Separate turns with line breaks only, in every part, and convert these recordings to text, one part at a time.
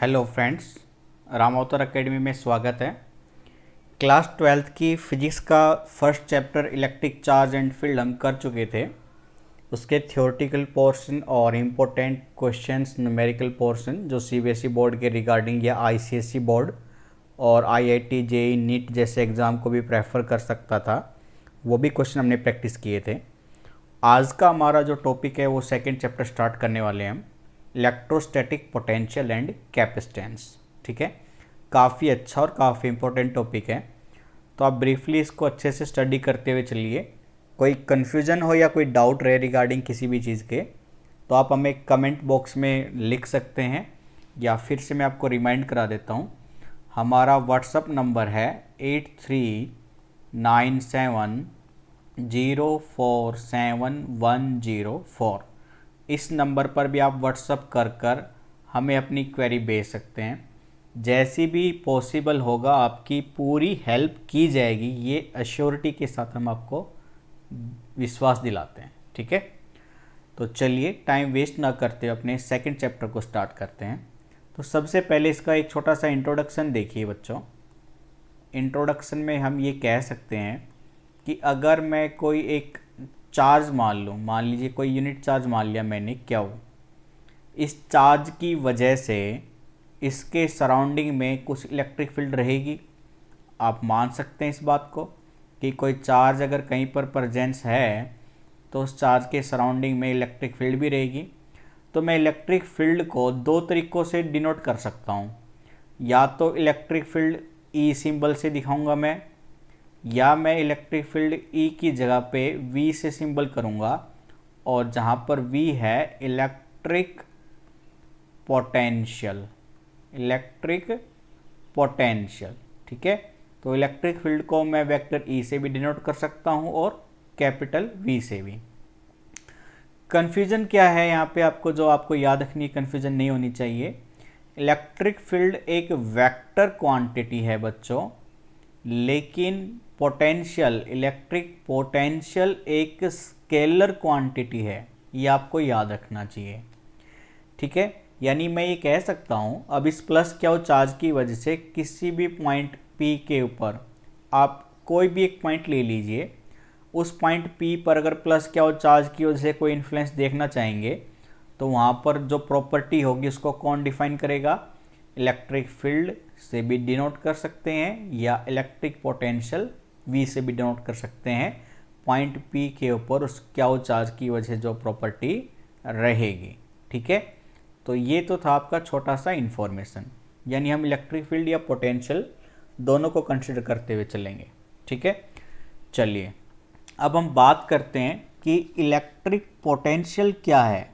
Hello friends, Ram अवतार academy में स्वागत है। क्लास 12th की फिजिक्स का first chapter electric charge and field हम कर चुके थे। उसके थ्योरेटिकल पोर्शन और इम्पोर्टेंट क्वेश्चंस, न्यूमेरिकल पोर्शन जो सीबीएसई बोर्ड के रिगार्डिंग या आईसीएसई बोर्ड और आईआईटी जेईई नीट जैसे एग्ज़ाम को भी प्रेफर कर सकता था, वो भी क्वेश्चन हमने प्रैक्टिस किए थे। आज का हमारा जो टॉपिक है वो सेकेंड चैप्टर स्टार्ट करने वाले हैं हम, इलेक्ट्रोस्टैटिक पोटेंशियल एंड कैपेसिटेंस। ठीक है, काफ़ी अच्छा और काफ़ी इम्पोर्टेंट टॉपिक है, तो आप ब्रीफली इसको अच्छे से स्टडी करते हुए चलिए। कोई कन्फ्यूज़न हो या कोई डाउट रहे रिगार्डिंग किसी भी चीज़ के, तो आप हमें कमेंट बॉक्स में लिख सकते हैं, या फिर से मैं आपको रिमाइंड करा देता हूँ। हमारा व्हाट्सअप नंबर है 8397047104। इस नंबर पर भी आप व्हाट्सअप कर हमें अपनी क्वेरी भेज सकते हैं। जैसी भी पॉसिबल होगा आपकी पूरी हेल्प की जाएगी, ये अश्योरिटी के साथ हम आपको विश्वास दिलाते हैं। ठीक है, तो चलिए टाइम वेस्ट ना करते हुए अपने सेकंड चैप्टर को स्टार्ट करते हैं। तो सबसे पहले इसका एक छोटा सा इंट्रोडक्शन देखिए बच्चों। इंट्रोडक्शन में हम ये कह सकते हैं कि अगर मैं कोई एक चार्ज मान लूँ, मान लीजिए कोई यूनिट चार्ज मान लिया मैंने क्यू, इस चार्ज की वजह से इसके सराउंडिंग में कुछ इलेक्ट्रिक फील्ड रहेगी। आप मान सकते हैं इस बात को कि कोई चार्ज अगर कहीं पर प्रेजेंस है तो उस चार्ज के सराउंडिंग में इलेक्ट्रिक फील्ड भी रहेगी। तो मैं इलेक्ट्रिक फील्ड को दो तरीक़ों से डिनोट कर सकता हूँ। या तो इलेक्ट्रिक फील्ड ई सिंबल से दिखाऊंगा मैं, या मैं इलेक्ट्रिक फील्ड ई की जगह पे वी से सिंबल करूँगा, और जहाँ पर वी है इलेक्ट्रिक पोटेंशियल, इलेक्ट्रिक पोटेंशियल। ठीक है, तो इलेक्ट्रिक फील्ड को मैं वेक्टर ई से भी डिनोट कर सकता हूँ और कैपिटल वी से भी। कन्फ्यूजन क्या है यहाँ पे आपको, जो आपको याद रखनी, कन्फ्यूजन नहीं होनी चाहिए। इलेक्ट्रिक फील्ड एक वेक्टर क्वांटिटी है बच्चों, लेकिन पोटेंशियल, इलेक्ट्रिक पोटेंशियल एक स्केलर क्वांटिटी है। ये आपको याद रखना चाहिए। ठीक है, यानी मैं ये कह सकता हूँ, अब इस प्लस क्यू चार्ज की वजह से किसी भी पॉइंट पी के ऊपर आप कोई भी एक पॉइंट ले लीजिए, उस पॉइंट पी पर अगर प्लस क्यू चार्ज की वजह से कोई इन्फ्लुएंस देखना चाहेंगे, तो वहाँ पर जो प्रॉपर्टी होगी उसको कौन डिफाइन करेगा? इलेक्ट्रिक फील्ड से भी डिनोट कर सकते हैं, या इलेक्ट्रिक पोटेंशियल वी से भी डिनोट कर सकते हैं। पॉइंट पी के ऊपर उस क्यू चार्ज की वजह से जो प्रॉपर्टी रहेगी। ठीक है, तो ये तो था आपका छोटा सा इन्फॉर्मेशन, यानी हम इलेक्ट्रिक फील्ड या पोटेंशियल दोनों को कंसिडर करते हुए चलेंगे। ठीक है, चलिए अब हम बात करते हैं कि इलेक्ट्रिक पोटेंशियल क्या है।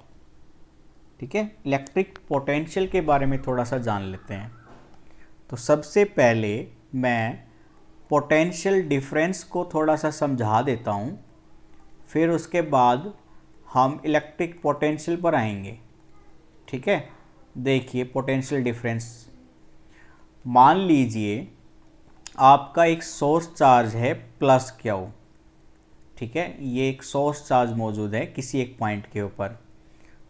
ठीक है, इलेक्ट्रिक पोटेंशियल के बारे में थोड़ा सा जान लेते हैं। तो सबसे पहले मैं पोटेंशियल डिफरेंस को थोड़ा सा समझा देता हूँ, फिर उसके बाद हम इलेक्ट्रिक पोटेंशियल पर आएंगे। ठीक है, देखिए पोटेंशियल डिफरेंस, मान लीजिए आपका एक सोर्स चार्ज है प्लस क्यू। ठीक है, ये एक सोर्स चार्ज मौजूद है किसी एक पॉइंट के ऊपर,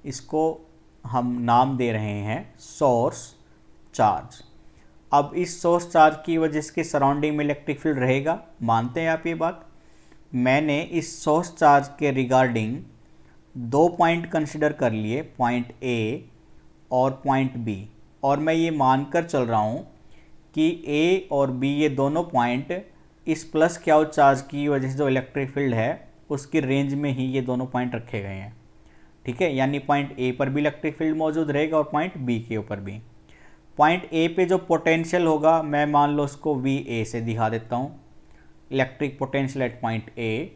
इसको हम नाम दे रहे हैं सोर्स चार्ज। अब इस सोर्स चार्ज की वजह से सराउंडिंग में इलेक्ट्रिक फील्ड रहेगा, मानते हैं आप ये बात? मैंने इस सोर्स चार्ज के रिगार्डिंग दो पॉइंट कंसिडर कर लिए, पॉइंट ए और पॉइंट बी, और मैं ये मानकर चल रहा हूँ कि ए और बी ये दोनों पॉइंट इस प्लस क्यू चार्ज की वजह से जो इलेक्ट्रिक फील्ड है उसकी रेंज में ही ये दोनों पॉइंट रखे गए हैं। ठीक है, यानी पॉइंट ए पर भी इलेक्ट्रिक फील्ड मौजूद रहेगा और पॉइंट बी के ऊपर भी। पॉइंट ए पे जो पोटेंशियल होगा मैं मान लो उसको वी ए से दिखा देता हूँ, electric potential at point A.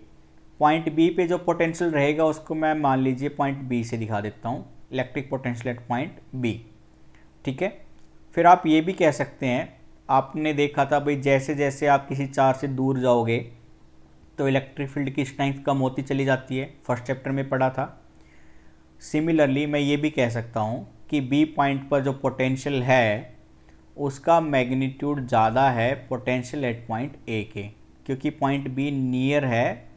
Point B पे जो पोटेंशियल रहेगा उसको मैं मान लीजिए पॉइंट बी से दिखा देता हूँ, electric potential at point B. ठीक है, फिर आप ये भी कह सकते हैं, आपने देखा था भाई जैसे जैसे आप किसी चार्ज से दूर जाओगे तो इलेक्ट्रिक फील्ड की स्ट्रेंथ कम होती चली जाती है, फर्स्ट चैप्टर में पढ़ा था। सिमिलरली मैं ये भी कह सकता हूँ कि बी पॉइंट पर जो पोटेंशियल है उसका मैग्नीट्यूड ज़्यादा है पोटेंशियल एट पॉइंट ए के, क्योंकि पॉइंट बी नियर है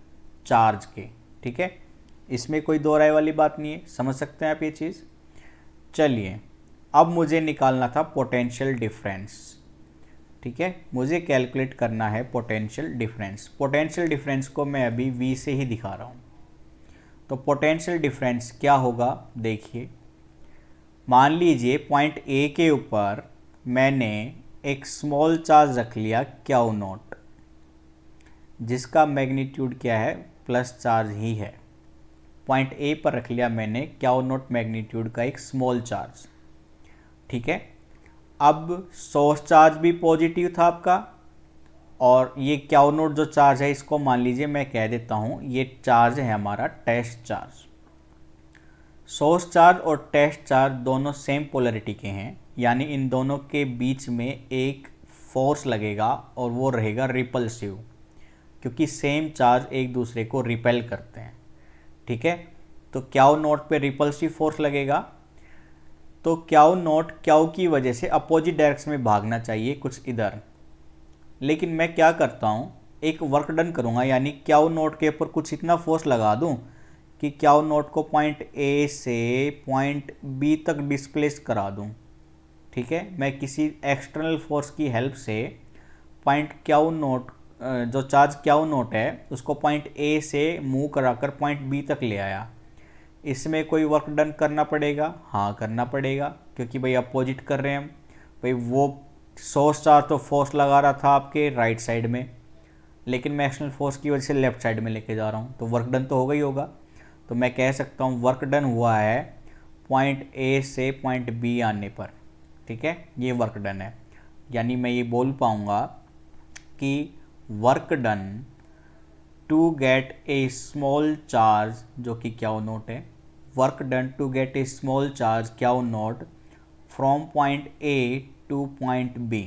चार्ज के। ठीक है, इसमें कोई दो राय वाली बात नहीं है, समझ सकते हैं आप ये चीज़। चलिए अब मुझे निकालना था पोटेंशियल डिफरेंस। ठीक है, मुझे कैलकुलेट करना है पोटेंशियल डिफरेंस। पोटेंशियल डिफरेंस को मैं अभी V से ही दिखा रहा हूँ। तो पोटेंशियल डिफरेंस क्या होगा, देखिए, मान लीजिए पॉइंट A के ऊपर मैंने एक स्मॉल चार्ज रख लिया क्यू नॉट, जिसका मैग्नीट्यूड क्या है, प्लस चार्ज ही है। पॉइंट A पर रख लिया मैंने क्यू नॉट मैग्नीट्यूड का एक स्मॉल चार्ज। ठीक है, अब सोर्स चार्ज भी पॉजिटिव था आपका, और ये क्यू नॉट जो चार्ज है इसको मान लीजिए मैं कह देता हूँ ये चार्ज है हमारा टेस्ट चार्ज। सोर्स चार्ज और टेस्ट चार्ज दोनों सेम पोलैरिटी के हैं, यानी इन दोनों के बीच में एक फोर्स लगेगा और वो रहेगा रिपल्सिव, क्योंकि सेम चार्ज एक दूसरे को रिपेल करते हैं। ठीक है, तो क्यू नॉट पे रिपल्सिव फोर्स लगेगा, तो क्यू नॉट क्यू की वजह से अपोजिट डायरेक्शन में भागना चाहिए कुछ इधर। लेकिन मैं क्या करता हूँ, एक वर्क डन करूँगा, यानी क्यू नॉट के ऊपर कुछ इतना फोर्स लगा दूँ कि क्यू नॉट को पॉइंट A से पॉइंट B तक डिस्प्लेस करा दूँ। ठीक है, मैं किसी एक्सटर्नल फोर्स की हेल्प से पॉइंट क्यू नॉट, जो चार्ज क्यू नॉट है उसको पॉइंट A से मूव कराकर पॉइंट B तक ले आया। इसमें कोई वर्क डन करना पड़ेगा, हाँ करना पड़ेगा, क्योंकि भाई अपोजिट कर रहे हैं हम। भाई वो सोर्स चार्ज तो फोर्स लगा रहा था आपके राइट साइड में, लेकिन मैं एक्सटर्नल फोर्स की वजह से लेफ्ट साइड में लेके जा रहा हूँ, तो वर्क डन तो होगा ही होगा। तो मैं कह सकता हूँ वर्क डन हुआ है पॉइंट A से पॉइंट B आने पर। ठीक है, ये वर्क डन है, यानी मैं ये बोल पाऊँगा कि work done to get a small charge, जो कि क्यू नॉट है, work done to get a small charge Q nought from point A to point B,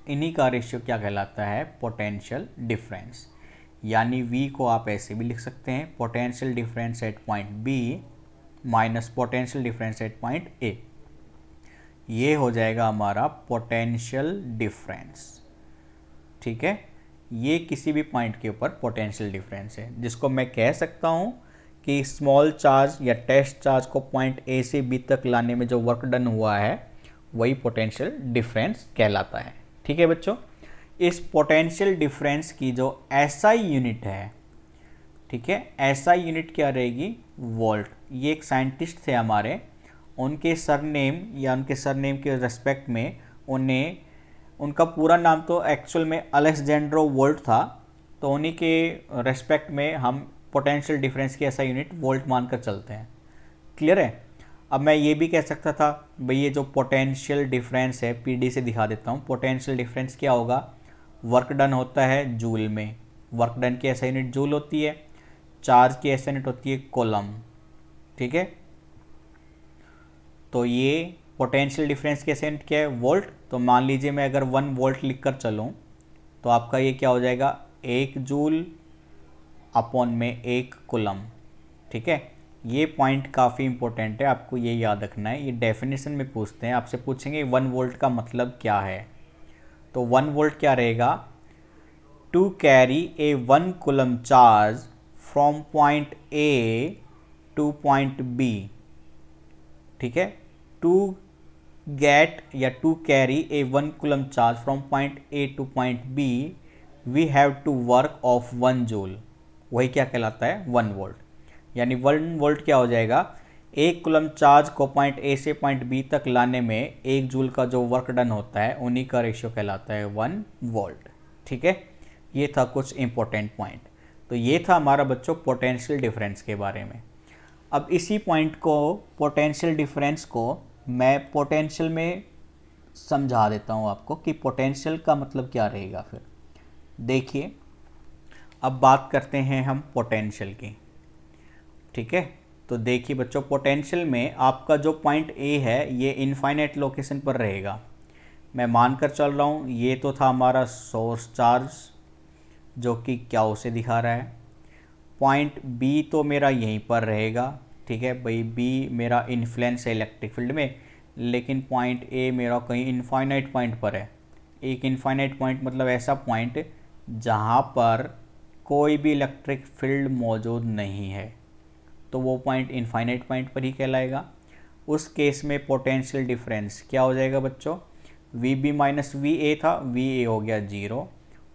इन्हीं का रेशियो क्या कहलाता है, पोटेंशियल डिफरेंस। यानी V को आप ऐसे भी लिख सकते हैं, potential difference at point B minus potential difference at point A। ये हो जाएगा हमारा पोटेंशियल डिफरेंस। ठीक है, ये किसी भी पॉइंट के ऊपर पोटेंशियल डिफरेंस है, जिसको मैं कह सकता हूँ कि स्मॉल चार्ज या टेस्ट चार्ज को पॉइंट A से B तक लाने में जो वर्क डन हुआ है वही पोटेंशियल डिफरेंस कहलाता है। ठीक है बच्चों, इस पोटेंशियल डिफरेंस की जो SI यूनिट है, ठीक है, SI यूनिट क्या रहेगी, वोल्ट। ये एक साइंटिस्ट थे हमारे, उनके सरनेम या उनके सरनेम के रेस्पेक्ट में उन्हें, उनका पूरा नाम तो एक्चुअल में अलेक्जेंड्रो वोल्ट था, तो उन्हीं के रेस्पेक्ट में हम पोटेंशियल डिफरेंस की SI यूनिट वोल्ट मानकर चलते हैं। क्लियर है। अब मैं ये भी कह सकता था भाई ये जो पोटेंशियल डिफरेंस है, PD से दिखा देता हूँ, पोटेंशियल डिफरेंस क्या होगा, वर्क डन होता है जूल में, वर्क डन की SI यूनिट जूल होती है, चार्ज की SI यूनिट होती है कोलम। ठीक है, तो ये पोटेंशियल डिफरेंस की SI यूनिट क्या है, वोल्ट। तो मान लीजिए मैं अगर 1 वोल्ट लिख कर चलूँ तो आपका ये क्या हो जाएगा, 1 जूल अपॉन में 1 कुलम। ठीक है, ये पॉइंट काफ़ी इंपॉर्टेंट है, आपको ये याद रखना है। ये डेफिनेशन में पूछते हैं, आपसे पूछेंगे 1 वोल्ट का मतलब क्या है। तो 1 वोल्ट क्या रहेगा, to carry a 1 coulomb charge from point A to point B। ठीक है, टू गेट या to carry a 1 coulomb charge from point A to point B we have to work of 1 joule. वही क्या कहलाता है, 1 volt. यानी 1 volt क्या हो जाएगा, 1 कुलम चार्ज को पॉइंट A से पॉइंट B तक लाने में 1 जूल का जो वर्क डन होता है उन्हीं का रेशियो कहलाता है 1 वोल्ट। ठीक है, ये था कुछ इंपॉर्टेंट पॉइंट। तो ये था हमारा बच्चों पोटेंशियल डिफरेंस के बारे में। अब इसी पॉइंट को, पोटेंशियल डिफरेंस को मैं पोटेंशियल में समझा देता हूँ आपको कि पोटेंशियल का मतलब क्या रहेगा। फिर देखिए, अब बात करते हैं हम पोटेंशियल की। ठीक है, तो देखिए बच्चों, पोटेंशियल में आपका जो पॉइंट A है ये इनफाइनाइट लोकेशन पर रहेगा। मैं मानकर चल रहा हूँ ये तो था हमारा सोर्स चार्ज जो कि क्यू से दिखा रहा है। पॉइंट B तो मेरा यहीं पर रहेगा। ठीक है भाई, B मेरा इन्फ्लुएंस है इलेक्ट्रिक फील्ड में, लेकिन पॉइंट A मेरा कहीं इनफाइनाइट पॉइंट पर है। एक इनफाइनाइट पॉइंट मतलब ऐसा पॉइंट जहाँ पर कोई भी इलेक्ट्रिक फील्ड मौजूद नहीं है, तो वो पॉइंट इनफाइनाइट पॉइंट पर ही कहलाएगा। उस केस में पोटेंशियल डिफरेंस क्या हो जाएगा बच्चों, V B minus V A था, वी ए हो गया 0,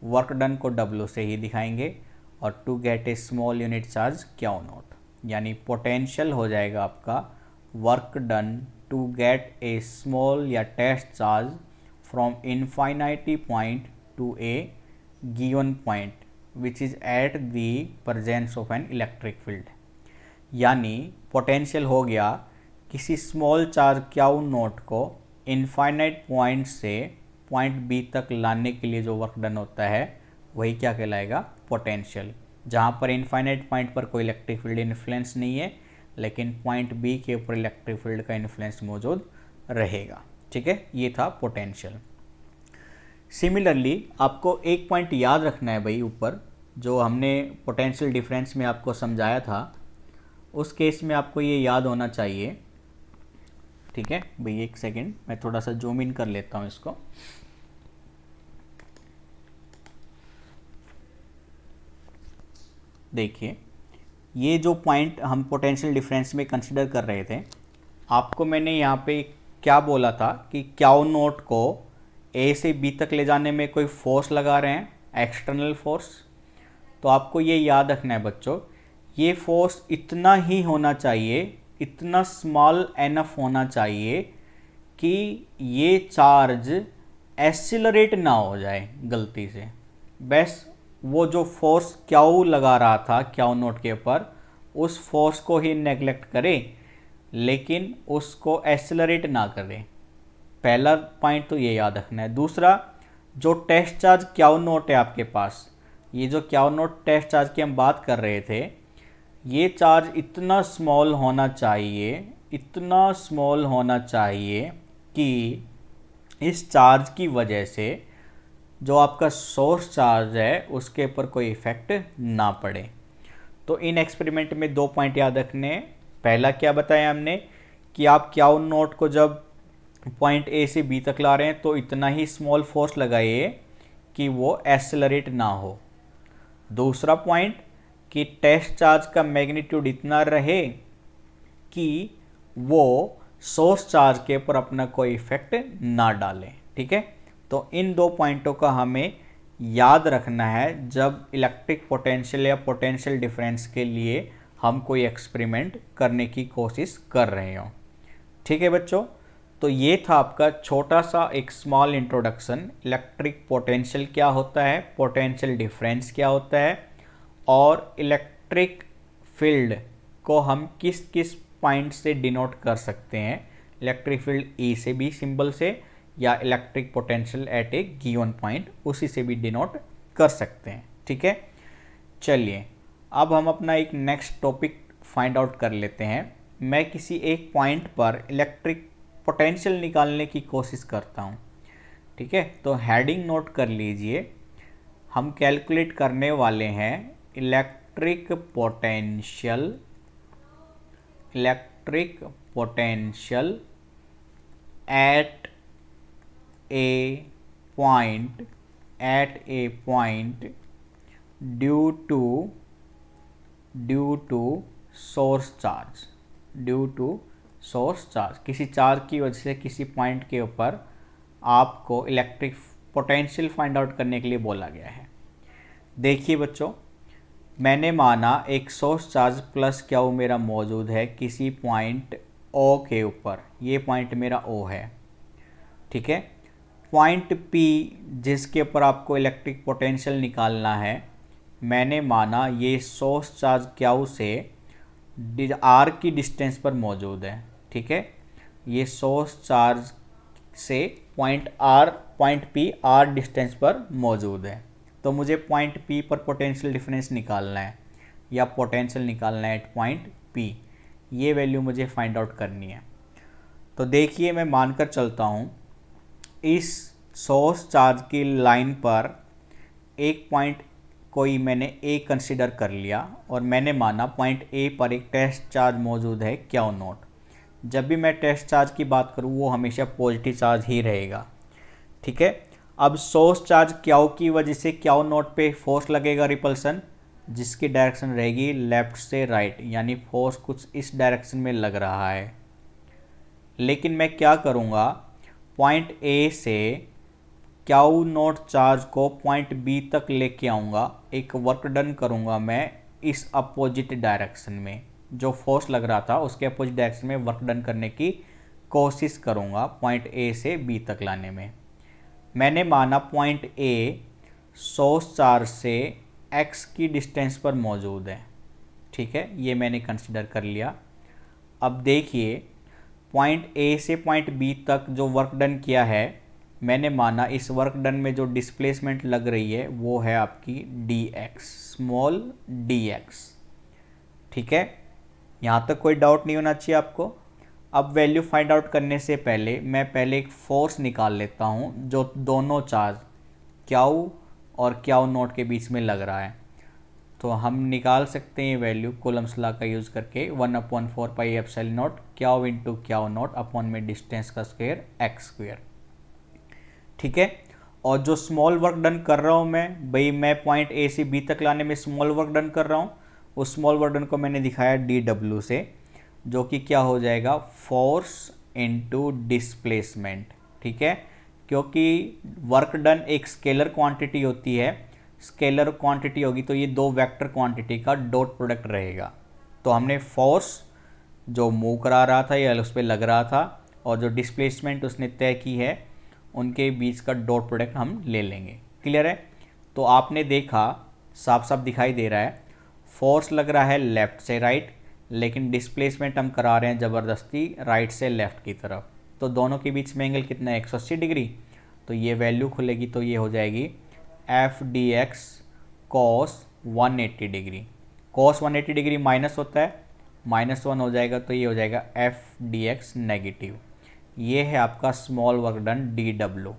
वर्क डन को W से ही दिखाएंगे, और to get a small unit charge Q naught, यानी पोटेंशियल हो जाएगा आपका work done to get a small या test charge from infinity point to a given point which is at the presence of an electric field. यानी potential हो गया किसी small charge Q naught को इनफाइनाइट पॉइंट से point B तक लाने के लिए जो वर्क डन होता है वही क्या कहलाएगा, पोटेंशियल। जहाँ पर इनफाइनाइट पॉइंट पर कोई इलेक्ट्रिक फील्ड इन्फ्लुएंस नहीं है, लेकिन पॉइंट बी के ऊपर इलेक्ट्रिक फील्ड का इन्फ्लुएंस मौजूद रहेगा। ठीक है, ये था पोटेंशियल। सिमिलरली आपको एक पॉइंट याद रखना है भाई, ऊपर जो हमने पोटेंशियल डिफरेंस में आपको समझाया था, उस केस में आपको ये याद होना चाहिए। ठीक है भाई, एक सेकेंड मैं थोड़ा सा जूम इन कर लेता हूँ इसको। देखिए, ये जो पॉइंट हम पोटेंशियल डिफरेंस में कंसिडर कर रहे थे, आपको मैंने यहाँ पे क्या बोला था कि क्यू नोट को ए से बी तक ले जाने में कोई फोर्स लगा रहे हैं, एक्सटर्नल फोर्स। तो आपको ये याद रखना है बच्चों, ये फोर्स इतना ही होना चाहिए, इतना स्मॉल एनफ होना चाहिए कि ये चार्ज एक्सिलरेट ना हो जाए गलती से। बस वो जो फोर्स क्यू लगा रहा था क्यू नोट के ऊपर, उस फोर्स को ही नेग्लेक्ट करे, लेकिन उसको एक्सेलरेट ना करे। पहला पॉइंट तो ये याद रखना है। दूसरा, जो टेस्ट चार्ज क्यू नोट है आपके पास, ये जो क्यू नोट टेस्ट चार्ज की हम बात कर रहे थे, ये चार्ज इतना स्मॉल होना चाहिए, इतना स्मॉल होना चाहिए कि इस चार्ज की वजह से जो आपका सोर्स चार्ज है उसके ऊपर कोई इफेक्ट ना पड़े। तो इन एक्सपेरिमेंट में 2 पॉइंट याद रखने हैं। पहला क्या बताया हमने कि आप क्यू नोट को जब पॉइंट ए से बी तक ला रहे हैं तो इतना ही स्मॉल फोर्स लगाइए कि वो एक्सेलरेट ना हो। दूसरा पॉइंट कि टेस्ट चार्ज का मैग्नीट्यूड इतना रहे कि वो सोर्स चार्ज के ऊपर अपना कोई इफेक्ट ना डाले। ठीक है, तो इन 2 पॉइंटों का हमें याद रखना है जब इलेक्ट्रिक पोटेंशियल या पोटेंशियल डिफरेंस के लिए हम कोई एक्सपेरिमेंट करने की कोशिश कर रहे हो। ठीक है बच्चों, तो ये था आपका छोटा सा एक स्मॉल इंट्रोडक्शन, इलेक्ट्रिक पोटेंशियल क्या होता है, पोटेंशियल डिफरेंस क्या होता है, और इलेक्ट्रिक फील्ड को हम किस किस पॉइंट से डिनोट कर सकते हैं, इलेक्ट्रिक फील्ड ई से बी सिंबल से, या इलेक्ट्रिक पोटेंशियल एट ए गिवन पॉइंट उसी से भी डिनोट कर सकते हैं। ठीक है, चलिए अब हम अपना एक नेक्स्ट टॉपिक फाइंड आउट कर लेते हैं। मैं किसी एक पॉइंट पर इलेक्ट्रिक पोटेंशियल निकालने की कोशिश करता हूँ। ठीक है, तो हेडिंग नोट कर लीजिए, हम कैलकुलेट करने वाले हैं electric potential eight a point due to source charge, किसी चार्ज की वजह से किसी पॉइंट के ऊपर आपको इलेक्ट्रिक पोटेंशियल फाइंड आउट करने के लिए बोला गया है। देखिए बच्चों, मैंने माना एक सोर्स चार्ज प्लस क्यू मेरा मौजूद है किसी पॉइंट O के ऊपर, ये पॉइंट मेरा O है। ठीक है, पॉइंट P जिसके ऊपर आपको इलेक्ट्रिक पोटेंशियल निकालना है, मैंने माना ये सोर्स चार्ज क्यू से R की डिस्टेंस पर मौजूद है। ठीक है, ये सोर्स चार्ज से पॉइंट P R डिस्टेंस पर मौजूद है। तो मुझे पॉइंट P पर पोटेंशियल डिफरेंस निकालना है या पोटेंशियल निकालना है एट पॉइंट P, ये वैल्यू मुझे फाइंड आउट करनी है। तो देखिए, मैं मानकर चलता हूँ इस सोर्स चार्ज की लाइन पर एक पॉइंट कोई मैंने A कंसीडर कर लिया और मैंने माना पॉइंट A पर एक टेस्ट चार्ज मौजूद है क्यू नोट। जब भी मैं टेस्ट चार्ज की बात करूँ वो हमेशा पॉजिटिव चार्ज ही रहेगा। ठीक है, अब सोर्स चार्ज क्यू की वजह से क्यू नोट पे फोर्स लगेगा रिपल्सन, जिसकी डायरेक्शन रहेगी लेफ्ट से राइट, यानी फोर्स कुछ इस डायरेक्शन में लग रहा है। लेकिन मैं क्या करूँगा, पॉइंट ए से क्याऊ नॉट चार्ज को पॉइंट बी तक लेके आऊँगा, एक वर्क डन करूँगा मैं इस अपोजिट डायरेक्शन में, जो फोर्स लग रहा था उसके अपोजिट डायरेक्शन में वर्क डन करने की कोशिश करूँगा पॉइंट ए से बी तक लाने में। मैंने माना पॉइंट ए सोर्स चार्ज से एक्स की डिस्टेंस पर मौजूद है, ठीक है, ये मैंने कंसिडर कर लिया। अब देखिए पॉइंट ए से पॉइंट बी तक जो वर्क डन किया है, मैंने माना इस वर्क डन में जो डिस्प्लेसमेंट लग रही है वो है आपकी D x, small D x, ठीक है। यहाँ तक कोई डाउट नहीं होना चाहिए आपको। अब वैल्यू फाइंड आउट करने से पहले मैं पहले एक फोर्स निकाल लेता हूँ जो दोनों चार्ज क्याऊ और क्याऊ नॉट के बीच में लग रहा है। तो हम निकाल सकते हैं वैल्यू कूलम्स लॉ का यूज़ करके, 1/4 pi epsilon naught q into q naught upon में डिस्टेंस का स्क्वायर एक्स स्क्वायर, ठीक है। और जो स्मॉल वर्क डन कर रहा हूँ मैं, भाई मैं पॉइंट ए से बी तक लाने में स्मॉल वर्क डन कर रहा हूँ, उस स्मॉल वर्क डन को मैंने दिखाया डी डब्ल्यू से, जो कि क्या हो जाएगा, फोर्स इनटू डिस्प्लेसमेंट, ठीक है। क्योंकि वर्क डन एक स्केलर क्वांटिटी होती है, स्केलर क्वांटिटी होगी तो ये दो वेक्टर क्वांटिटी का डॉट प्रोडक्ट रहेगा। तो हमने फोर्स जो मूव करा रहा था या उस पर लग रहा था और जो डिस्प्लेसमेंट उसने तय की है, उनके बीच का डॉट प्रोडक्ट हम ले लेंगे। क्लियर है? तो आपने देखा, साफ साफ दिखाई दे रहा है, फोर्स लग रहा है लेफ़्ट से राइट, लेकिन डिस्प्लेसमेंट हम करा रहे हैं ज़बरदस्ती राइट से लेफ़्ट की तरफ। तो दोनों के बीच में एंगल कितना है, 180 डिग्री। तो ये वैल्यू खुलेगी तो ये हो जाएगी F D x cos 180 degree. Cos 180 degree minus होता है, -1 हो जाएगा तो ये हो जाएगा एफ डी एक्स नेगेटिव। ये है आपका small work done D W.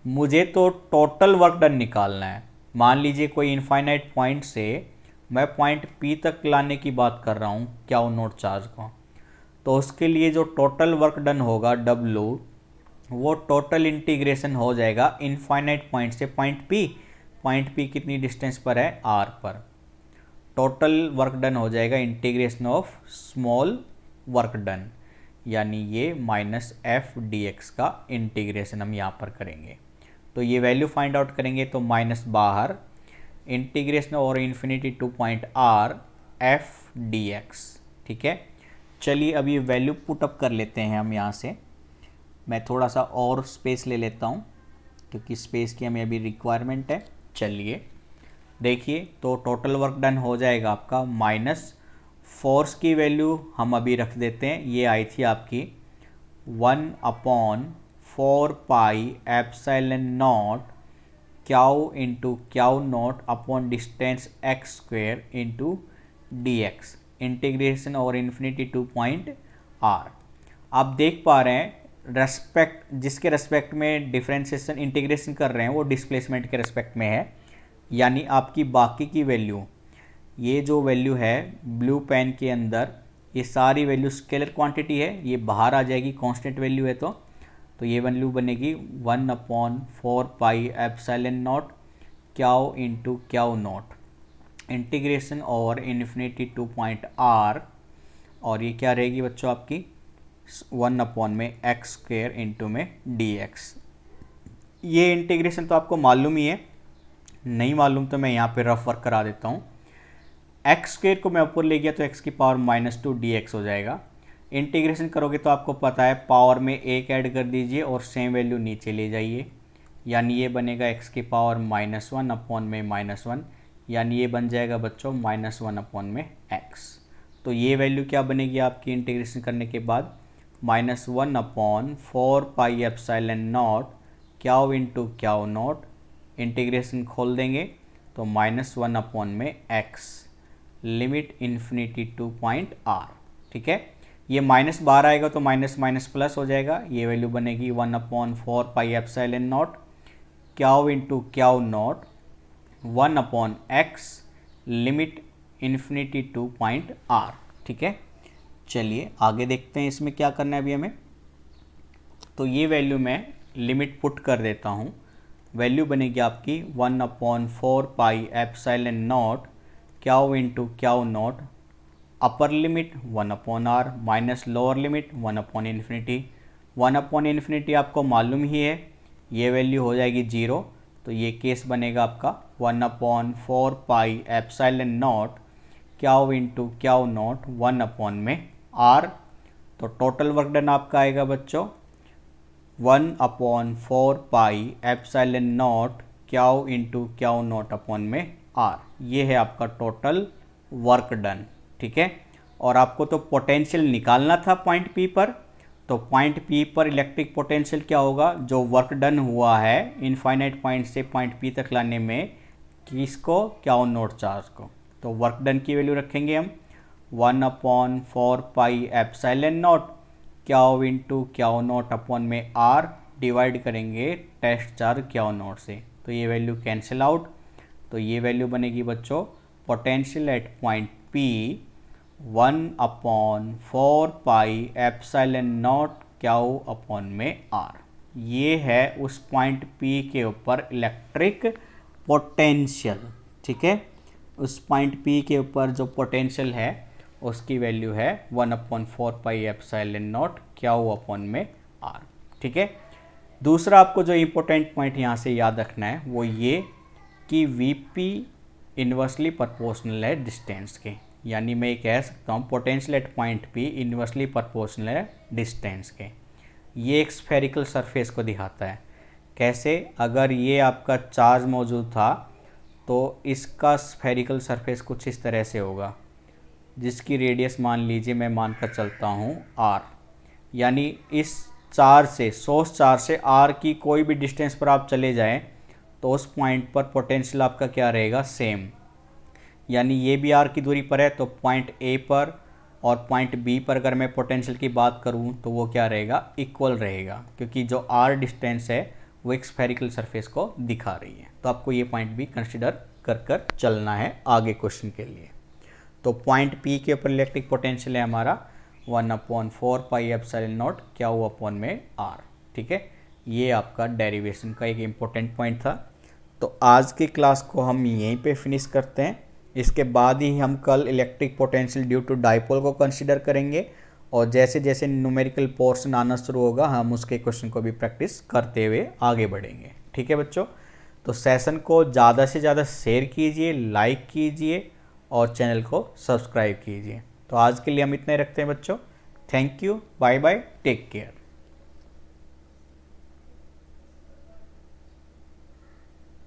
मुझे तो टोटल वर्क डन निकालना है। मान लीजिए कोई इनफाइनाइट पॉइंट से मैं पॉइंट पी तक लाने की बात कर रहा हूँ क्याऊ नॉट चार्ज को, तो उसके लिए जो टोटल वर्क डन होगा डब्ल्यू, वो टोटल इंटीग्रेशन हो जाएगा इनफाइनाइट पॉइंट से पॉइंट पी। पॉइंट पी कितनी डिस्टेंस पर है, आर पर। टोटल वर्क डन हो जाएगा integration of small work done, यानी ये माइनस एफ डी एक्स का इंटीग्रेशन हम यहाँ पर करेंगे। तो ये वैल्यू फाइंड आउट करेंगे तो माइनस बाहर, इंटीग्रेशन और infinity to point R F D x, ठीक है। चलिए अब ये वैल्यू पुट अप कर लेते हैं हम यहाँ से। मैं थोड़ा सा और स्पेस ले लेता हूँ क्योंकि स्पेस की हमें अभी रिक्वायरमेंट है। चलिए देखिए, तो टोटल वर्क डन हो जाएगा आपका माइनस फोर्स की वैल्यू हम अभी रख देते हैं, ये आई थी आपकी 1/4 pi epsilon naught q into q naught upon distance x square into d x, integration और इन्फिनिटी टू पॉइंट आर। आप देख पा रहे हैं रेस्पेक्ट, जिसके रेस्पेक्ट में डिफरेंशिएशन इंटीग्रेशन कर रहे हैं वो डिस्प्लेसमेंट के रेस्पेक्ट में है, यानी आपकी बाकी की वैल्यू, ये जो वैल्यू है ब्लू पेन के अंदर, ये सारी वैल्यू स्केलर क्वांटिटी है, ये बाहर आ जाएगी कांस्टेंट वैल्यू है। तो ये वैल्यू बनेगी 1/4 pi epsilon naught q into q naught, integration और इन्फिनिटी टू पॉइंट आर, और ये क्या रहेगी बच्चों आपकी 1 में एक्स स्क्वेयर इंटू में डी एक्स। ये इंटीग्रेशन तो आपको मालूम ही है, नहीं मालूम तो मैं यहाँ पे रफ वर्क करा देता हूँ। एक्स स्क्वेयर को मैं ऊपर ले गया तो एक्स की पावर -2 डी एक्स हो जाएगा। इंटीग्रेशन करोगे तो आपको पता है पावर में एक ऐड कर दीजिए और सेम वैल्यू नीचे ले जाइए, यानी ये बनेगा एक्स की पावर -1 अपॉन में -1, यानी ये बन जाएगा बच्चों -1 अपॉन में एक्स। तो ये वैल्यू क्या बनेगी आपकी इंटीग्रेशन करने के बाद, -1/4 pi epsilon naught q into q naught, integration खोल देंगे तो -1 अपॉन में x, limit infinity to point R, ठीक है। ये माइनस बाहर आएगा तो माइनस माइनस प्लस हो जाएगा, ये वैल्यू बनेगी 1/4 pi epsilon naught q into q naught 1/x, limit infinity to point R, ठीक है। चलिए आगे देखते हैं इसमें क्या करना है अभी हमें। तो ये वैल्यू मैं लिमिट पुट कर देता हूँ, वैल्यू बनेगी आपकी 1/4 pi epsilon naught q into q naught upper limit 1/r minus lower limit 1/∞। 1/∞ आपको मालूम ही है, ये वैल्यू हो जाएगी 0, तो ये केस बनेगा आपका 1/4 pi epsilon naught q into q naught 1/r। तो टोटल वर्क डन आपका आएगा बच्चों 1/4 pi epsilon naught q into q naught upon में r। ये है आपका टोटल वर्क डन, ठीक है। और आपको तो पोटेंशियल निकालना था पॉइंट P पर, तो पॉइंट P पर इलेक्ट्रिक पोटेंशियल क्या होगा, जो वर्क डन हुआ है इनफाइनाइट पॉइंट से पॉइंट P तक लाने में, किसको, क्याउ नॉट चार्ज को। तो वर्क डन की वैल्यू रखेंगे हम 1/4 pi epsilon naught q into q naught upon में r डिवाइड करेंगे टेस्ट चार्ज क्याउ नॉट से, तो ये वैल्यू कैंसिल आउट। तो ये वैल्यू बनेगी बच्चों potential at point P 1/4 pi epsilon naught q upon में r। ये है उस पॉइंट P के ऊपर इलेक्ट्रिक पोटेंशियल, ठीक है। उस पॉइंट P के ऊपर जो पोटेंशियल है उसकी वैल्यू है 1/4 pi epsilon naught q upon में r, ठीक है। दूसरा आपको जो इम्पोर्टेंट पॉइंट यहाँ से याद रखना है वो ये कि Vp इन्वर्सली प्रोपोर्शनल है डिस्टेंस के, यानी मैं ये कह सकता हूँ potential at point P inversely proportional है डिस्टेंस के। ये एक स्फेरिकल सरफेस को दिखाता है। कैसे, अगर ये आपका चार्ज मौजूद था तो इसका स्फेरिकल सरफेस कुछ इस तरह से होगा, जिसकी रेडियस मान लीजिए मैं मानकर चलता हूँ r, यानी इस चार्ज से, सोर्स चार्ज से r की कोई भी डिस्टेंस पर आप चले जाएं तो उस पॉइंट पर पोटेंशियल आपका क्या रहेगा, सेम। यानी ये भी r की दूरी पर है, तो पॉइंट A पर और पॉइंट B पर अगर मैं पोटेंशियल की बात करूं तो वो क्या रहेगा, इक्वल रहेगा, क्योंकि जो r डिस्टेंस है वो एक स्फेरिकल सरफेस को दिखा रही है। तो आपको ये पॉइंट भी कंसिडर कर चलना है आगे क्वेश्चन के लिए। तो पॉइंट P के ऊपर इलेक्ट्रिक पोटेंशियल है हमारा 1/4 pi epsilon naught q upon में r, ठीक है। ये आपका डेरिवेशन का एक इम्पोर्टेंट पॉइंट था। तो आज की क्लास को हम यहीं पे फिनिश करते हैं। इसके बाद ही हम कल electric potential due to dipole को कंसीडर करेंगे, और जैसे जैसे न्यूमेरिकल पोर्शन आना शुरू होगा हम उसके क्वेश्चन को भी प्रैक्टिस करते हुए आगे बढ़ेंगे, ठीक है बच्चों। तो सेशन को ज़्यादा से ज़्यादा शेयर कीजिए, लाइक कीजिए और चैनल को सब्सक्राइब कीजिए। तो आज के लिए हम इतना ही रखते हैं बच्चों। Thank you, bye bye, take care.